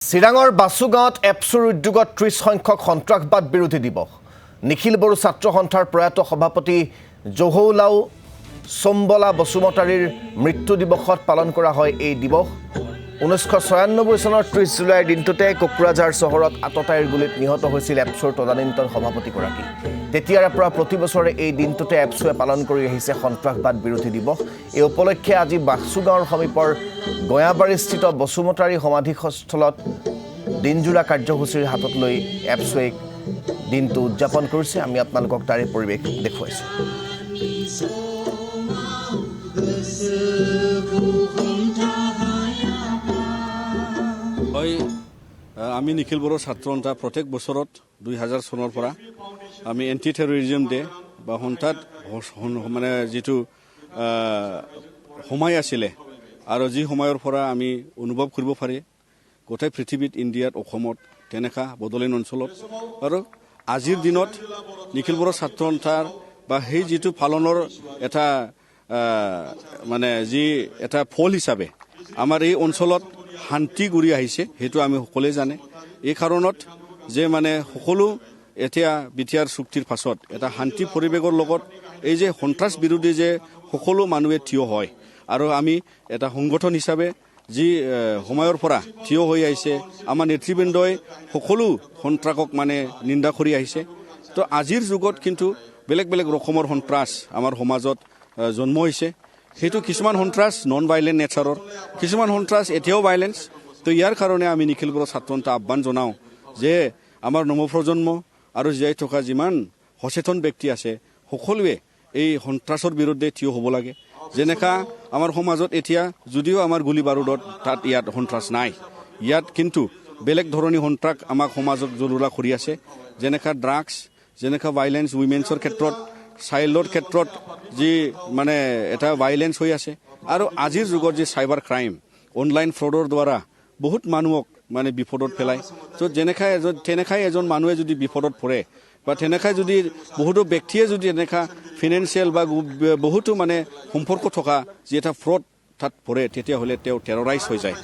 চিৰাঙৰ বাছুগাঁৱত এপছুৰ উদ্যোগত ৩০ সংখ্যক সন্ত্ৰাসবাদ বিৰোধী দিৱস নিখিল বড়ো ছাত্ৰ সন্থাৰ প্ৰয়াত সভাপতি জহৌলাও চম্বলা বসুমতাৰীৰ মৃত্যু দিৱসত পালন কৰা হয় এই দিৱস 1996 চনৰ 30 জুলাইৰ দিনটোতে কোকৰাঝাৰ চহৰত আততায়ীৰ গুলীত নিহত হৈছিল এপছুৰ তদানীন্তন সভাপতিগৰাকী তেতিয়াৰ পৰা প্ৰতি বছৰে এই দিনটোতে এপছুৱে পালন কৰি আহিছে সন্ত্ৰাসবাদ বিৰোধী দিৱস এই উপলক্ষে আজি বাছুগাঁৱৰ সমীপৰ গয়াবাৰীস্থিত বসুমতাৰী সমাধিস্থলত দিনজোৰা কাৰ্যসূচীৰ হাতত লৈ এপছুৱে দিনটো উদযাপন কৰিছে আমি আপোনালোকক তাৰে পৰিৱেশ দেখুৱাইছো আমি নিখিল বড়ো ছাত্ৰ সন্থা প্ৰত্যেক বছৰত 2000 চনৰ পৰা আমি এন্টি টেৰৰিজম ডে বা সন্থাত মানে যেটো সময় আছিলে আৰু যি সময়ৰ পৰা আমি অনুভৱ কৰিব পাৰি গোটেই পৃথিৱীত ইণ্ডিয়াত অসমত তেনেকা বদলেন অঞ্চলত আৰু আজিৰ দিনত নিখিল বড়ো ছাত্ৰ সন্থাৰ বা সেই যেটো পালনৰ এটা মানে যি এটা ফল হিচাপে আমাৰ এই অঞ্চলত শান্তি ঘূৰি আহিছে হেতু আমি সকলোৱে জানে এই কাৰণত যে মানে সকলো এতিয়া বিটিআৰ চুক্তিৰ পাছত এটা শান্তি পৰিৱেশৰ লগত এই যে সন্ত্ৰাস বিৰোধী যে সকলো মানুহে থিয় হয় আৰু আমি এটা সংগঠন হিচাপে যি সময়ৰ পৰা থিয় হৈ আহিছে আমাৰ নেতৃবৃন্দই সকলো সন্ত্ৰাসক মানে নিন্দা কৰি আহিছে তো আজিৰ যুগত কিন্তু বেলেগ বেলেগ ৰকমৰ সন্ত্ৰাস আমাৰ সমাজত জন্ম হৈছে হেতু কিছুমান সন্ত্ৰাস নন ভাইলেন্ট নেচাৰৰ কিছুমান সন্ত্ৰাস এতিয়াও ভাইলেন্স তো ইয়াৰ কাৰণে আমি নিখিল বড়ো ছাত্ৰ সন্থা আহ্বান জনাও যে আমাৰ নৱপ্ৰজন্ম আৰু জীয়াই থকা যিমান সচেতন ব্যক্তি আছে সকলোৱে এই সন্ত্ৰাসৰ বিৰুদ্ধে থিয় হ'ব লাগে যেনেকা আমাৰ সমাজত এতিয়া যদিও আমাৰ গুলি বাৰুদত তাত ইয়াত সন্ত্ৰাস নাই ইয়াত কিন্তু বেলেগ ধৰণী সন্ত্ৰাস আমাক সমাজত জৰুৰা কৰি আছে যেনেকা ড্ৰাগছ যেনেকা ভাইলেন্স উইমেন্সৰ ক্ষেত্ৰত চাইল্ডৰ ক্ষেত্ৰত যি মানে এটা ভাইলেন্স হৈ আছে আৰু আজিৰ যুগত যি চাইবাৰ ক্ৰাইম অনলাইন ফ্ৰডৰ দ্বাৰা বহুত মানুহক মানে বিপদত পেলায় তো তেনেকাই এজন মানুহে যদি বিপদত পৰে বা তেনেকাই যদি বহুতো ব্যক্তিয়ে যদি এনেকা ফিনেন্সিয়েল বা বহুতো মানে সম্পৰ্ক থকা যি এটা ফ্ৰড তাত পৰে তেতিয়াহ'লে তেওঁ টেৰৰাইজ হৈ যায়